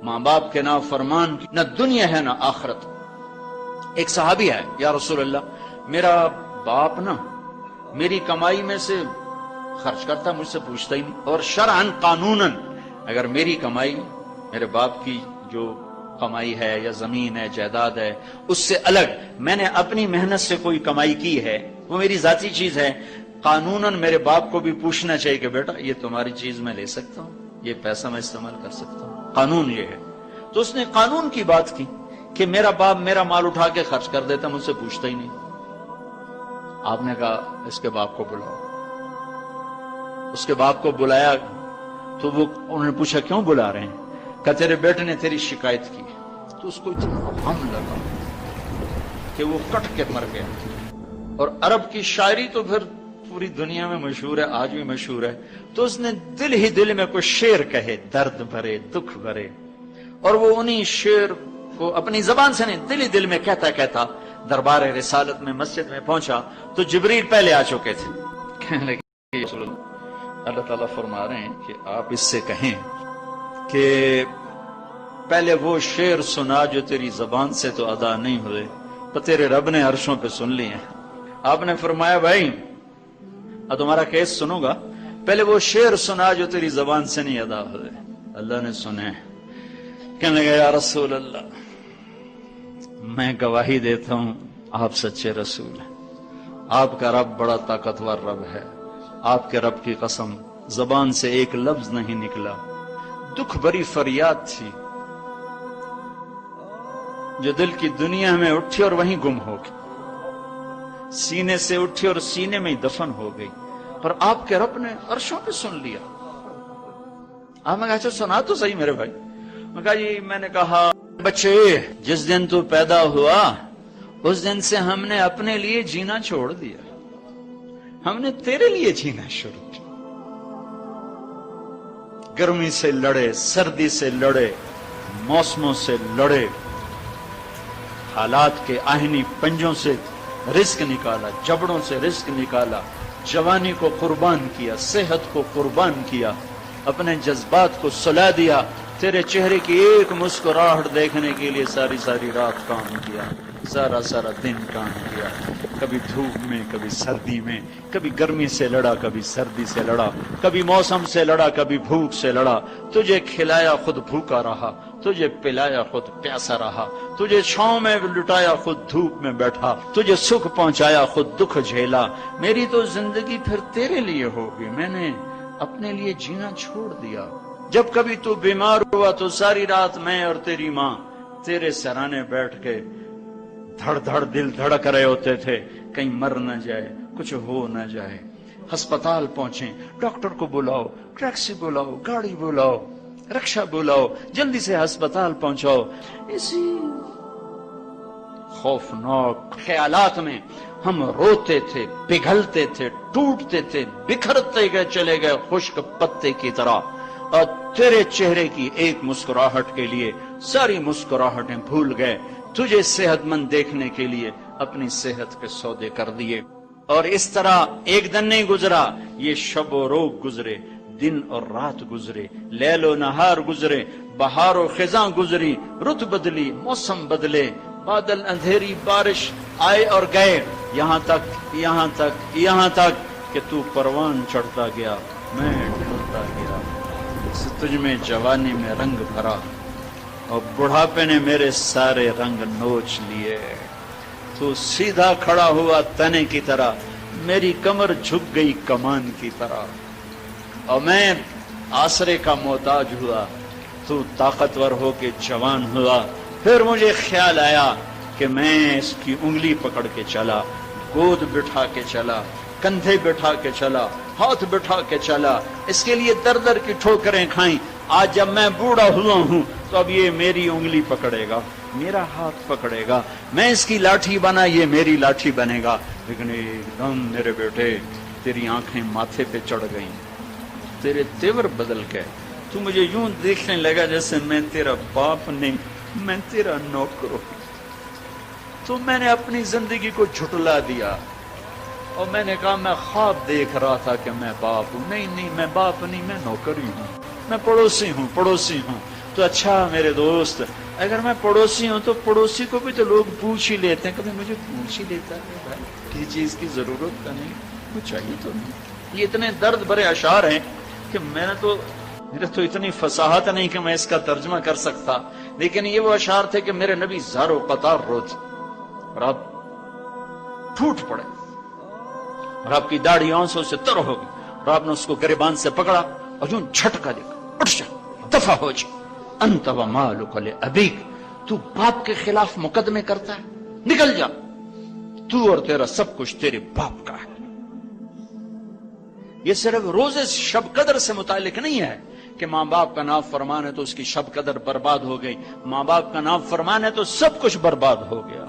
ماں باپ کے نافرمان کی نہ دنیا ہے نہ آخرت۔ ایک صحابی ہے، یا رسول اللہ میرا باپ نا میری کمائی میں سے خرچ کرتا، مجھ سے پوچھتا ہی نہیں، اور شرعاً قانوناً اگر میری کمائی میرے باپ کی جو کمائی ہے یا زمین ہے جائیداد ہے اس سے الگ میں نے اپنی محنت سے کوئی کمائی کی ہے، وہ میری ذاتی چیز ہے، قانوناً میرے باپ کو بھی پوچھنا چاہیے کہ بیٹا یہ تمہاری چیز میں لے سکتا ہوں، یہ پیسہ میں استعمال کر سکتا ہوں، قانون یہ ہے۔ تو اس نے قانون کی بات کی کہ میرا باپ میرا مال اٹھا کے خرچ کر دیتا، مجھ سے پوچھتا ہی نہیں۔ آپ نے کہا اس کے باپ کو بلاؤ۔ اس کے باپ کو بلایا تو انہوں نے پوچھا کیوں بلا رہے ہیں؟ کہ تیرے بیٹے نے تیری شکایت کی۔ تو اس کو اتنا غم لگا کہ وہ کٹ کے مر گیا۔ اور عرب کی شاعری تو پھر پوری دنیا میں مشہور ہے، آج بھی مشہور ہے۔ تو اس نے دل ہی دل میں کوئی شعر کہے، درد بھرے دکھ بھرے، اور وہ انہی شعر کو اپنی زبان سے نہیں دل ہی دل میں کہتا کہتا دربار رسالت میں مسجد میں پہنچا تو جبریل پہلے آ چکے تھے۔ کہنے لگے رسول اللہ تعالیٰ فرما رہے ہیں کہ آپ اس سے کہیں کہ پہلے وہ شعر سنا جو تیری زبان سے تو ادا نہیں ہوئے، تو تیرے رب نے عرشوں پہ سن لیے ہیں۔ آپ نے فرمایا بھائی اب تمہارا کیس سنوں گا، پہلے وہ شعر سنا جو تیری زبان سے نہیں ادا ہوئے۔ اللہ نے سنے۔ کہنے لگا یا رسول اللہ میں گواہی دیتا ہوں آپ سچے رسول ہیں، آپ کا رب بڑا طاقتور رب ہے، آپ کے رب کی قسم زبان سے ایک لفظ نہیں نکلا، دکھ بھری فریاد تھی جو دل کی دنیا میں اٹھی اور وہیں گم ہو گئی، سینے سے اٹھی اور سینے میں ہی دفن ہو گئی، اور آپ کے رب نے عرشوں پہ سن لیا۔ آپ نے کہا اچھا سنا تو صحیح میرے بھائی۔ میں کہا جی میں نے کہا بچے جس دن تو پیدا ہوا اس دن سے ہم نے اپنے لیے جینا چھوڑ دیا، ہم نے تیرے لیے جینا شروع کیا۔ گرمی سے لڑے، سردی سے لڑے، موسموں سے لڑے، حالات کے آہنی پنجوں سے رزق نکالا، جبڑوں سے رزق نکالا، جوانی کو قربان کیا، صحت کو قربان کیا، اپنے جذبات کو سلا دیا، تیرے چہرے کی ایک مسکراہٹ دیکھنے کے لیے ساری ساری رات کام کیا، سارا سارا دن کام کیا، کبھی دھوپ میں کبھی سردی میں، کبھی گرمی سے لڑا کبھی سردی سے لڑا، کبھی موسم سے لڑا کبھی بھوک سے لڑا، تجھے کھلایا خود بھوکا رہا، تجھے پلایا خود پیاسا رہا، تجھے چھاؤں میں لٹایا خود دھوپ میں بیٹھا، تجھے سکھ پہنچایا خود دکھ جھیلا۔ میری تو زندگی پھر تیرے لیے ہوگی، میں نے اپنے لیے جینا چھوڑ دیا۔ جب کبھی تو بیمار ہوا تو ساری رات میں اور تیری ماں تیرے سرانے بیٹھ کے دھڑ دھڑ دل دھڑک رہے ہوتے تھے، کہیں مر نہ جائے، کچھ ہو نہ جائے۔ ہسپتال پہنچے، ڈاکٹر کو بلاؤ، ٹیکسی بلاؤ، گاڑی بلاؤ، رکشا بلاؤ، جلدی سے ہسپتال پہنچاؤ۔ اسی خوفناک خیالات میں ہم روتے تھے، پگھلتے تھے، ٹوٹتے تھے، بکھرتے گئے چلے گئے خشک پتے کی طرح، اور تیرے چہرے کی ایک مسکراہٹ کے لیے ساری مسکراہٹیں بھول گئے، تجھے صحت مند دیکھنے کے لیے اپنی صحت کے سودے کر دیے۔ اور اس طرح ایک دن نہیں گزرا، یہ شب و روز گزرے، دن اور رات گزرے، لیل و نہار گزرے، بہار و خزاں گزری، رت بدلی، موسم بدلے، بادل اندھیری بارش آئے اور گئے، یہاں تک کہ تو پروان چڑھتا گیا، میں ڈھلتا گیا، تجھ میں جوانی میں رنگ بھرا اور بڑھاپے نے میرے سارے رنگ نوچ لیے۔ تو سیدھا کھڑا ہوا تنے کی طرح، میری کمر جھک گئی کمان کی طرح، اور میں آسرے کا محتاج ہوا، تو طاقتور ہو کے جوان ہوا۔ پھر مجھے خیال آیا کہ میں اس کی انگلی پکڑ کے چلا، گود بٹھا کے چلا، کندھے بٹھا کے چلا، ہاتھ بٹھا کے چلا، اس کے لیے در در کی ٹھوکریں کھائیں۔ آج جب میں بوڑھا ہوا ہوں تو اب یہ میری انگلی پکڑے گا، میرا ہاتھ پکڑے گا، میں اس کی لاٹھی بنا، یہ میری لاٹھی بنے گا۔ لیکن ایک دم میرے بیٹے تیری آنکھیں ماتھے پہ چڑھ گئیں، تیرے تیور بدل گئے، تو مجھے یوں دیکھنے لگا جیسے میں تیرا باپ نہیں، میں تیرا نوکر ہوں۔ تو میں نے اپنی زندگی کو جھٹلا دیا اور میں نے کہا میں خواب دیکھ رہا تھا کہ میں باپ ہوں۔ نہیں، میں باپ نہیں، میں نوکر ہی ہوں، میں پڑوسی ہوں۔ تو اچھا میرے دوست، اگر میں پڑوسی ہوں تو پڑوسی کو بھی تو لوگ پوچھ ہی لیتے ہیں، کبھی مجھے پوچھ ہی لیتا ہے بھائی کسی چیز کی ضرورت تو نہیں، کچھ چاہیے تو نہیں۔ یہ اتنے درد بھرے اشعار ہیں کہ میرے تو اتنی فصاحت نہیں کہ میں اس کا ترجمہ کر سکتا، لیکن یہ وہ اشعار تھے کہ میرے نبی زار و قطار روتے اور آپ پھوٹ پڑے اور آپ کی داڑھی آنسوں سے تر ہو گئی اور آپ نے اس کو گریبان سے پکڑا اور یوں جھٹکا دے کر اٹھ جا، دفع ہو جا، انت و مالک لابیک، تو باپ کے خلاف مقدمے کرتا ہے، نکل جا، تو اور تیرا سب کچھ تیرے باپ کا ہے۔ یہ صرف روزے شب قدر سے متعلق نہیں ہے کہ ماں باپ کا نام فرمان ہے تو اس کی شب قدر برباد ہو گئی، ماں باپ کا نام فرمان ہے تو سب کچھ برباد ہو گیا۔